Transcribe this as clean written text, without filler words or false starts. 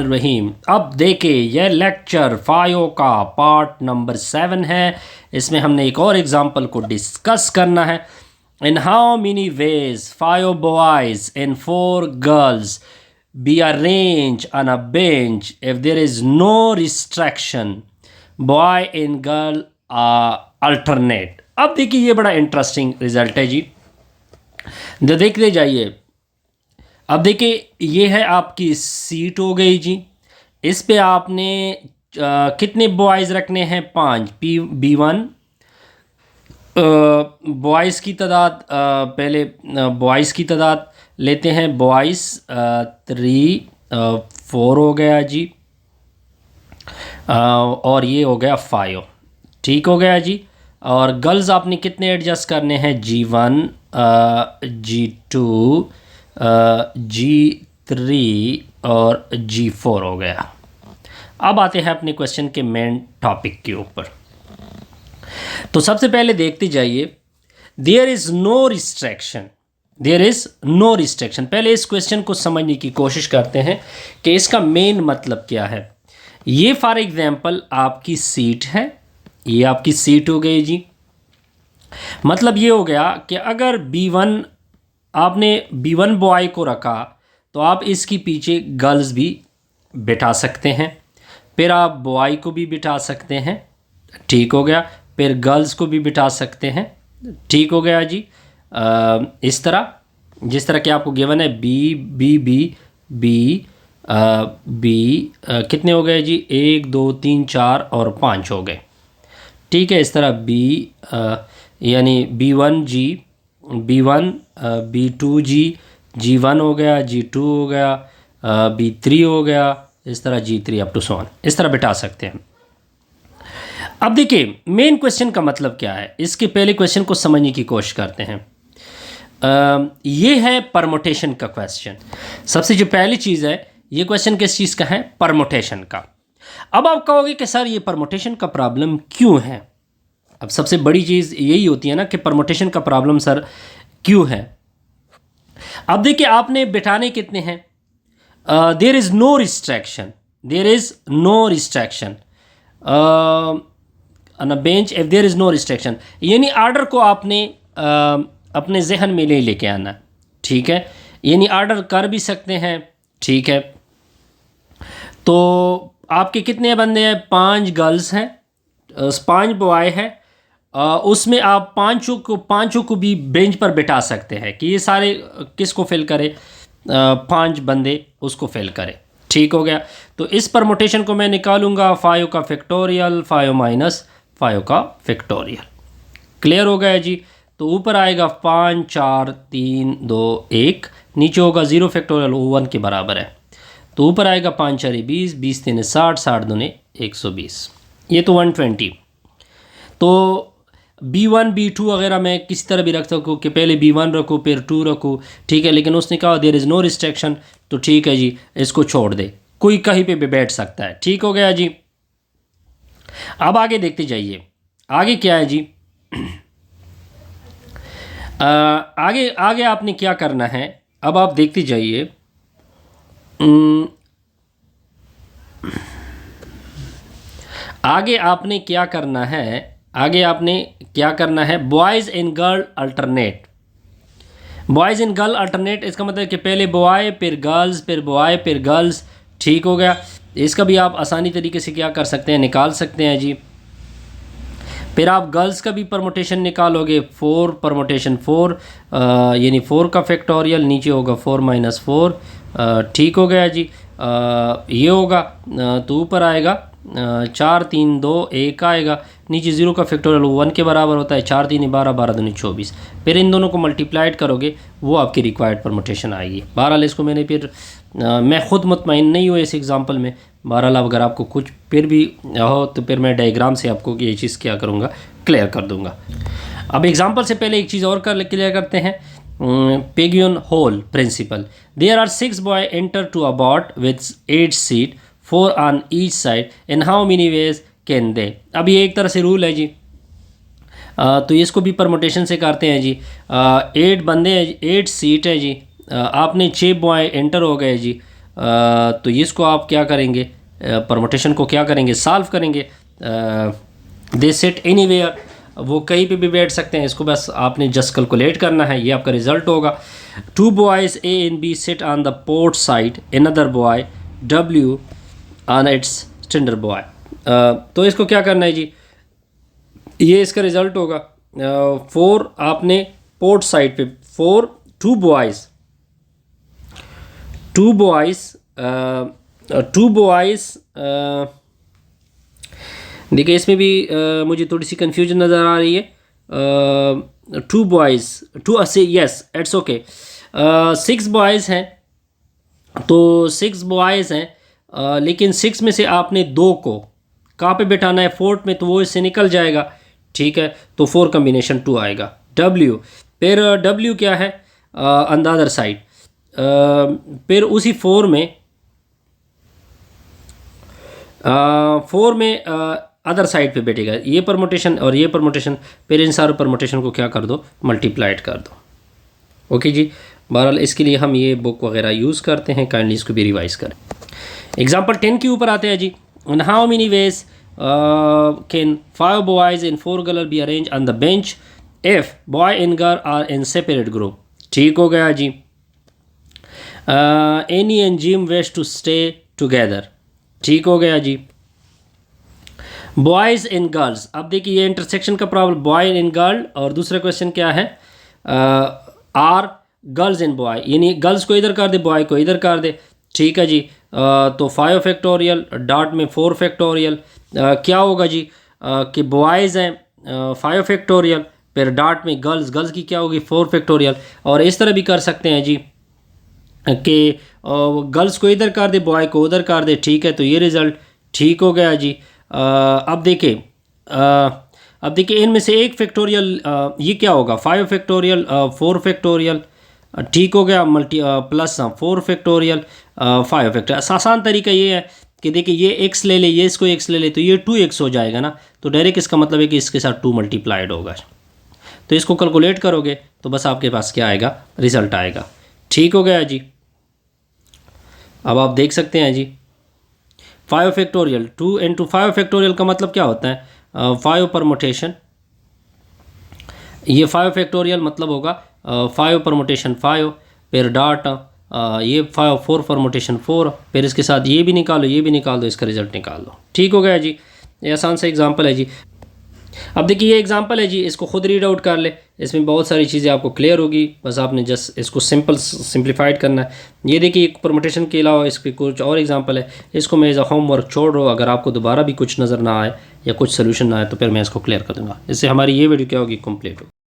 रहीम। अब देखिए यह लेक्चर फायो का पार्ट नंबर 7 है। इसमें हमने एक और एग्जांपल को डिस्कस करना है। In how many ways 5 boys and 4 girls be arrange on a bench if there is no restriction, boy and girl alternate. अब देखिए ये बड़ा इंटरेस्टिंग रिजल्ट है जी, देखते जाइए। अब देखिए ये है आपकी सीट हो गई जी। इस पे आपने कितने बॉयज़ रखने हैं? 5। B1 बॉयज़ की तादाद, पहले बॉयज़ की तादाद लेते हैं। बॉयज़ 3 4 हो गया जी, और ये हो गया 5। ठीक हो गया जी। और गर्ल्स आपने कितने एडजस्ट करने हैं? G1 G2 G3 और G4 हो गया। अब आते हैं अपने क्वेश्चन के मेन टॉपिक के ऊपर। तो सबसे पहले देखते जाइए, there is no restriction, there is no restriction. पहले इस क्वेश्चन को समझने की कोशिश करते हैं कि इसका मेन मतलब क्या है। ये फॉर एग्जांपल आपकी सीट है, ये आपकी सीट हो गई जी। मतलब ये हो गया कि अगर B1 आपने B1 बॉय को रखा तो आप इसकी पीछे गर्ल्स भी बिठा सकते हैं, फिर आप बॉय को भी बिठा सकते हैं। ठीक हो गया। फिर गर्ल्स को भी बिठा सकते हैं। ठीक हो गया जी। इस तरह जिस तरह कि आपको गिवन है B B B B B कितने हो गए जी? 1 2 3 4 और 5 हो गए। ठीक है। इस तरह बी यानी B1 G, B1 B2 G, G1 हो गया, G2 हो गया, B3 हो गया, इस तरह G3 up to so on, इस तरह बिठा सकते हैं। अब देखिए मेन क्वेश्चन का मतलब क्या है, इसके पहले क्वेश्चन को समझने की कोशिश करते हैं। ये है परमुटेशन का क्वेश्चन। सबसे जो पहली चीज़ है, ये क्वेश्चन किस चीज़ का है? परमुटेशन का। अब आप कहोगे कि सर ये परमुटेशन का प्रॉब्लम क्यों है? अब सबसे बड़ी चीज़ यही होती है ना कि परमुटेशन का प्रॉब्लम सर क्यों है। अब देखिए आपने बिठाने कितने हैं? There is no restriction, there is no restriction on a bench if there is no restriction, यानी आर्डर को आपने अपने जहन में ले लेके आना। ठीक है। यानी आर्डर कर भी सकते हैं। ठीक है। तो आपके कितने बंदे हैं? 5 गर्ल्स हैं, 5 बॉय हैं। उसमें आप पांचों को भी बेंच पर बिठा सकते हैं कि ये सारे किसको फिल करे? 5 बंदे उसको फिल करे। ठीक हो गया। तो इस परमुटेशन को मैं निकालूंगा 5 का फैक्टोरियल, 5 माइनस 5 का फैक्टोरियल। क्लियर हो गया जी। तो ऊपर आएगा 5 4 3 2 1, नीचे होगा 0 फैक्टोरियल, वो 1 के बराबर है। तो ऊपर आएगा 5 4 20, 20 3 60, 60 2 120, ये तो 120। तो B1 B2 वगैरह मैं किसी तरह भी रख सकूँ कि पहले B1 रखूँ फिर 2 रखूँ। ठीक है। लेकिन उसने कहा देयर इज़ नो रिस्ट्रिक्शन, तो ठीक है जी, इसको छोड़ दे, कोई कहीं पे भी बैठ सकता है। ठीक हो गया जी। अब आगे देखते जाइए, आगे क्या है जी? आगे आगे आपने क्या करना है, अब आप देखते जाइए। आगे आपने क्या करना है, आगे आपने क्या करना है? Boys and girl alternate, boys and girl alternate. इसका मतलब कि पहले बॉय फिर गर्ल्स फिर बॉय फिर गर्ल्स। ठीक हो गया। इसका भी आप आसानी तरीके से क्या कर सकते हैं? निकाल सकते हैं जी। फिर आप गर्ल्स का भी परमुटेशन निकालोगे, 4 परमुटेशन 4, यानी 4 का फैक्टोरियल, नीचे होगा 4 माइनस 4। ठीक हो गया जी। ये होगा तो ऊपर आएगा 4 3 2 1 आएगा, नीचे 0 का फैक्टोरियल 1 के बराबर होता है। 4 3 12, 12 2 24। फिर इन दोनों को मल्टीप्लाइड करोगे, वो आपकी रिक्वायर्ड परमुटेशन आएगी। बहरहाल इसको मैंने फिर मैं ख़ुद मुतमईन नहीं हुआ इस एग्ज़ाम्पल में। बहरहाल अगर आपको कुछ फिर भी हो तो फिर मैं डायग्राम से आपको ये चीज़ क्या करूँगा, क्लियर कर दूँगा। अब एग्ज़ाम्पल से पहले एक चीज़ और क्लियर करते हैं। Pigeonhole principle. There are 6 boy enter to a boat with 8 seat, 4 on each side, in how many ways can they. अब ये एक तरह से रूल है जी। तो इसको भी परमुटेशन से करते हैं जी। 8 बंदे हैं, 8 सीट है जी। आपने 6 बॉय एंटर हो गए जी। तो इसको आप क्या करेंगे, परमुटेशन को क्या करेंगे, सॉल्व करेंगे। दे सिट एनीवेयर, वो कहीं पे भी बैठ सकते हैं, इसको बस आपने जस्ट कैलकुलेट करना है, ये आपका रिजल्ट होगा। 2 boys A and B sit on the port side, another boy W on its tender boy। तो इसको क्या करना है जी, ये इसका रिजल्ट होगा। 4 आपने पोर्ट साइड पे 2 boys देखिए इसमें भी मुझे थोड़ी सी कंफ्यूजन नज़र आ रही है। 2 boys 2 से यस इट्स ओके 6 boys हैं, तो 6 boys हैं, लेकिन 6 में से आपने 2 को कहाँ पे बैठाना है, फोर्थ में, तो वो इससे निकल जाएगा, ठीक है। तो 4 कम्बिनेशन 2 आएगा। W, फिर W क्या है, ऑन द अदर साइड, फिर उसी 4 में अदर साइड पे बैठेगा, ये परमुटेशन और ये परमुटेशन, फिर इन सारे परमुटेशन को क्या कर दो, मल्टीप्लाइड कर दो। ओके जी, बहरहाल इसके लिए हम ये बुक वगैरह यूज़ करते हैं, काइंडली इसको भी रिवाइज करें। एग्जाम्पल 10 के ऊपर आते हैं जी। In how many ways can 5 boys and 4 girls be arranged on the bench if boy and girl are in separate group? ठीक हो गया जी। Annie and Jim wish to stay together। ठीक हो गया जी। बॉयज़ एंड गर्ल्स, अब देखिए ये intersection का प्रॉब्लम, बॉय एंड गर्ल, और दूसरा क्वेश्चन क्या है, आर गर्ल्स एंड बॉय, यानी गर्ल्स को इधर कर दे, बॉय को इधर कर दे, ठीक है जी। तो 5 फैक्टोरियल डॉट में 4 फैक्टोरियल, क्या होगा जी कि बॉयज़ हैं 5 फैक्टोरियल, फिर डॉट में गर्ल्स की क्या होगी 4 फैक्टोरियल। और इस तरह भी कर सकते हैं जी कि गर्ल्स को इधर कर दे, बॉय को उधर कर दे, ठीक है। तो ये रिज़ल्ट ठीक हो गया जी। अब देखिए इनमें से एक फैक्टोरियल, ये क्या होगा 5 फैक्टोरियल 4 फैक्टोरियल, ठीक हो गया, मल्टी प्लस 4 फैक्टोरियल 5 फैक्टोरियल। आसान तरीका ये है कि देखिए ये x ले ले, ये इसको x ले ले, तो ये 2x हो जाएगा ना, तो डायरेक्ट इसका मतलब है कि इसके साथ 2 मल्टीप्लाइड होगा। तो इसको कैलकुलेट करोगे तो बस आपके पास क्या आएगा, रिज़ल्ट आएगा। ठीक हो गया जी। अब आप देख सकते हैं जी 5 फैक्टोरियल 2 इंटू 5 फैक्टोरियल का मतलब क्या होता है, 5 परमुटेशन, ये 5 फैक्टोरियल मतलब होगा 5 परमुटेशन 5, फिर डॉट ये 4 परमुटेशन 4, फिर इसके साथ ये भी निकालो, ये भी निकाल दो, इसका रिजल्ट निकाल दो। ठीक हो गया जी, ये आसान सा एग्जांपल है जी। अब देखिए ये एग्जांपल है जी, इसको खुद रीड आउट कर ले, इसमें बहुत सारी चीज़ें आपको क्लियर होगी, बस आपने जस्ट इसको सिंप्लीफाइड करना है। ये देखिए परमुटेशन के अलावा इसके कुछ और एग्जांपल है, इसको मैं एज अ होमवर्क छोड़ रहा हूँ, अगर आपको दोबारा भी कुछ नज़र ना आए या कुछ सोल्यूशन ना आए तो फिर मैं इसको क्लियर कर दूँगा, इससे हमारी ये वीडियो क्या होगी, कंप्लीट होगी।